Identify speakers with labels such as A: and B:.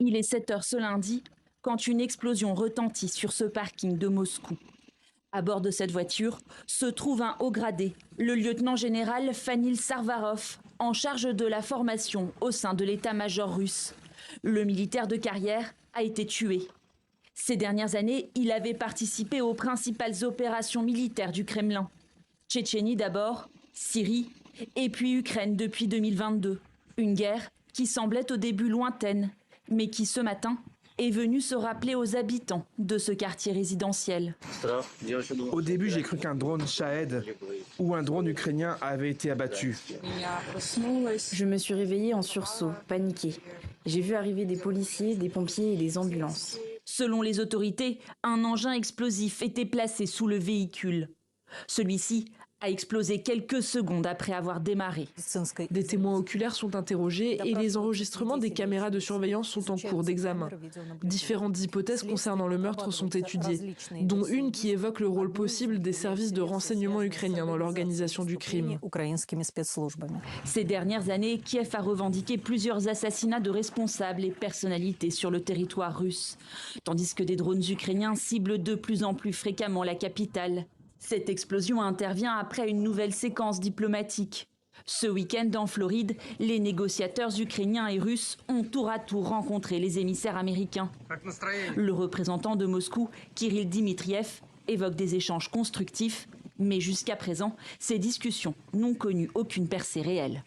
A: Il est 7 heures ce lundi quand une explosion retentit sur ce parking de Moscou. À bord de cette voiture se trouve un haut gradé, le lieutenant-général Fanil Sarvarov, en charge de la formation au sein de l'état-major russe. Le militaire de carrière a été tué. Ces dernières années, il avait participé aux principales opérations militaires du Kremlin. Tchétchénie d'abord, Syrie et puis Ukraine depuis 2022. Une guerre qui semblait au début lointaine, mais qui ce matin est venue se rappeler aux habitants de ce quartier résidentiel.
B: Au début, j'ai cru qu'un drone Shahed ou un drone ukrainien avait été abattu.
C: Je me suis réveillée en sursaut, paniquée. J'ai vu arriver des policiers, des pompiers et des ambulances.
A: Selon les autorités, un engin explosif était placé sous le véhicule. Celui-ci a explosé quelques secondes après avoir démarré.
D: Des témoins oculaires sont interrogés et les enregistrements des caméras de surveillance sont en cours d'examen. Différentes hypothèses concernant le meurtre sont étudiées, dont une qui évoque le rôle possible des services de renseignement ukrainiens dans l'organisation du crime.
A: Ces dernières années, Kiev a revendiqué plusieurs assassinats de responsables et personnalités sur le territoire russe, tandis que des drones ukrainiens ciblent de plus en plus fréquemment la capitale. Cette explosion intervient après une nouvelle séquence diplomatique. Ce week-end en Floride, les négociateurs ukrainiens et russes ont tour à tour rencontré les émissaires américains. Le représentant de Moscou, Kirill Dmitriev, évoque des échanges constructifs, mais jusqu'à présent, ces discussions n'ont connu aucune percée réelle.